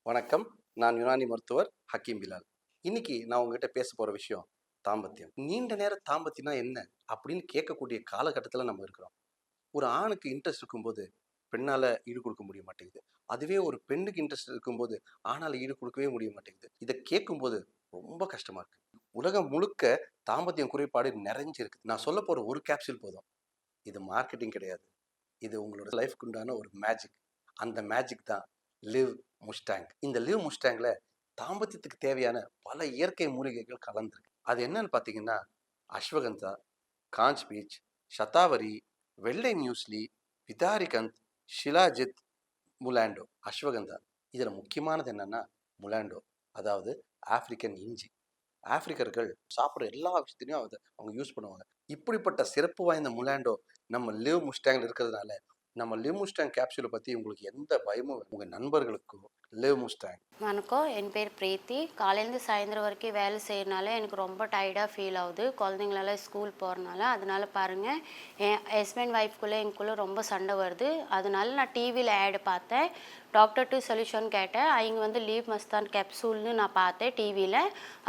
வணக்கம். நான் யுனானி மருத்துவர் ஹக்கீம் பிலால். இன்னைக்கு நான் உங்ககிட்ட பேச போற விஷயம் தாம்பத்தியம். நீண்ட நேர தாம்பத்தியம்னா என்ன அப்படின்னு கேட்கக்கூடிய காலகட்டத்தில் நம்ம இருக்கிறோம். ஒரு ஆணுக்கு இன்ட்ரெஸ்ட் இருக்கும்போது பெண்ணால ஈடு கொடுக்க முடிய மாட்டேங்குது. அதுவே ஒரு பெண்ணுக்கு இன்ட்ரெஸ்ட் இருக்கும்போது ஆணால ஈடு கொடுக்கவே முடிய மாட்டேங்குது. இதை கேட்கும்போது ரொம்ப கஷ்டமா இருக்கு. உலகம் முழுக்க தாம்பத்தியம் குறைபாடு நிறைஞ்சிருக்கு. நான் சொல்ல போற ஒரு கேப்சூல் போதும். இது மார்க்கெட்டிங் கிடையாது. இது உங்களோட லைஃப்க்கு உண்டான ஒரு மேஜிக். அந்த மேஜிக் தான் லிவ் முஸ்டாங். இந்த லிவ் முஸ்டாங்ல தாம்பத்தியத்துக்கு தேவையான பல இயற்கை மூலிகைகள் கலந்துருக்கு. அது என்னன்னு பார்த்தீங்கன்னா அஸ்வகந்தா, காஞ்ச் பீச், சதாவரி, வெள்ளை மியூஸ்லி, விதாரிகந்த், ஷிலாஜித், முலாண்டோ. அஸ்வகந்தா இதில் முக்கியமானது என்னன்னா முலாண்டோ, அதாவது ஆப்பிரிக்கன் இஞ்சி. ஆப்பிரிக்கர்கள் சாப்பிட்ற எல்லா விஷயத்தையும் அவங்க யூஸ் பண்ணுவாங்க. இப்படிப்பட்ட சிறப்பு வாய்ந்த முலாண்டோ நம்ம லிவ் முஸ்டாங்ல இருக்கிறதுனால நம்ம லிவ் முஸ்டாங் கேப்சூலை பற்றி உங்களுக்கு எந்த பயமும் உங்கள் நண்பர்களுக்கும் லிவ் முஸ்டாங். வணக்கம், என் பேர் பிரீத்தி. காலையிலேருந்து சாயந்தரம் வரைக்கும் வேலை செய்யறனால எனக்கு ரொம்ப டயர்டாக ஃபீல் ஆகுது. குழந்தைங்களெல்லாம் ஸ்கூல் போகிறனால. அதனால பாருங்கள், என் ஹஸ்பண்ட் ஒய்ஃப்குள்ளே எங்களுக்குள்ளே ரொம்ப சண்டை வருது. அதனால நான் டிவியில் ஆடு பார்த்தேன். டாக்டர் டு சொல்யூஷன் கேட்டேன். அவங்க வந்து லீவ் மஸ்தான் கேப்சூல்னு நான் பார்த்தேன் டிவியில்.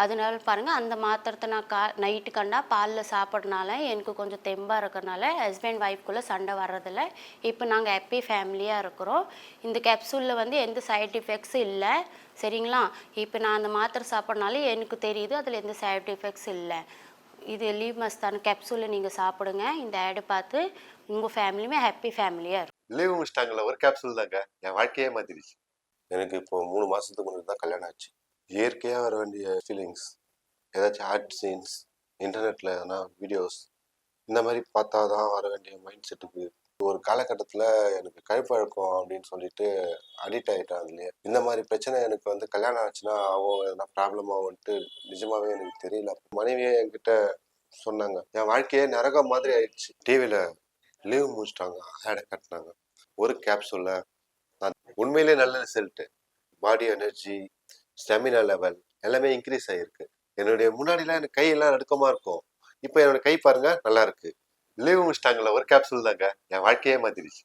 அதனால பாருங்கள், அந்த மாத்திரத்தை நான் நைட்டு கண்டா பாலில் சாப்பிட்றனால எனக்கு கொஞ்சம் தெம்பாக இருக்கிறனால ஹஸ்பண்ட் ஒய்ஃப்குள்ளே சண்டை வர்றதில்ல. இப்போ நாங்கள் ஹாப்பி ஃபேமிலியாக இருக்கிறோம். இந்த கேப்சூலில் வந்து எந்த சைட் எஃபெக்ட்ஸும் இல்லை, சரிங்களா? இப்போ நான் அந்த மாத்திரை சாப்பிட்றனால எனக்கு தெரியுது அதில் எந்த சைட் எஃபெக்ட்ஸ் இல்லை. இது லீவ் மஸ்தான் கேப்சூலை நீங்கள் சாப்பிடுங்க. இந்த ஆடு பார்த்து உங்கள் ஃபேமிலியுமே ஹாப்பி ஃபேமிலியாக இருக்கும். லீவ் முடிச்சிட்டாங்கல்ல, ஒரு கேப்சூல் தாங்க என் வாழ்க்கையே மாத்திருச்சு. எனக்கு இப்போ 3 மாசத்துக்கு முன்னாடி தான் கல்யாணம் ஆச்சு. இயற்கையாக வர வேண்டிய ஃபீலிங்ஸ், ஏதாச்சும் ஆட் சீன்ஸ், இன்டர்நெட்டில் எதனா வீடியோஸ் இந்த மாதிரி பார்த்தா தான் வர வேண்டிய மைண்ட் செட்டுக்கு ஒரு காலகட்டத்தில் எனக்கு கழுப்பழக்கம் அப்படின்னு சொல்லிட்டு அடிக்ட் ஆகிட்டேன். அதுலேயே இந்த மாதிரி பிரச்சனை எனக்கு வந்து கல்யாணம் ஆச்சுன்னா ஆகும், எதனா ப்ராப்ளம் ஆகும்ன்ட்டு நிஜமாவே எனக்கு தெரியல. மனைவியே என்கிட்ட சொன்னாங்க, என் வாழ்க்கையே நரகம் மாதிரி ஆயிடுச்சு. டிவியில் லீவ் முடிச்சிட்டாங்க, ஆடை கட்டினாங்க. ஒரு கேப்சூல்ல நான் உண்மையிலே நல்ல ரிசல்ட். பாடி எனர்ஜி, ஸ்டெமினா லெவல் எல்லாமே இன்க்ரீஸ் ஆகிருக்கு. என்னுடைய முன்னாடிலாம் எனக்கு கையெல்லாம் நடுக்கமா இருக்கும். இப்போ என்னோட கை பாருங்க நல்லா இருக்கு. லீவ் முடிச்சிட்டாங்கல்ல, ஒரு கேப்சூல் தாங்க என் வாழ்க்கையே மாத்திருச்சு.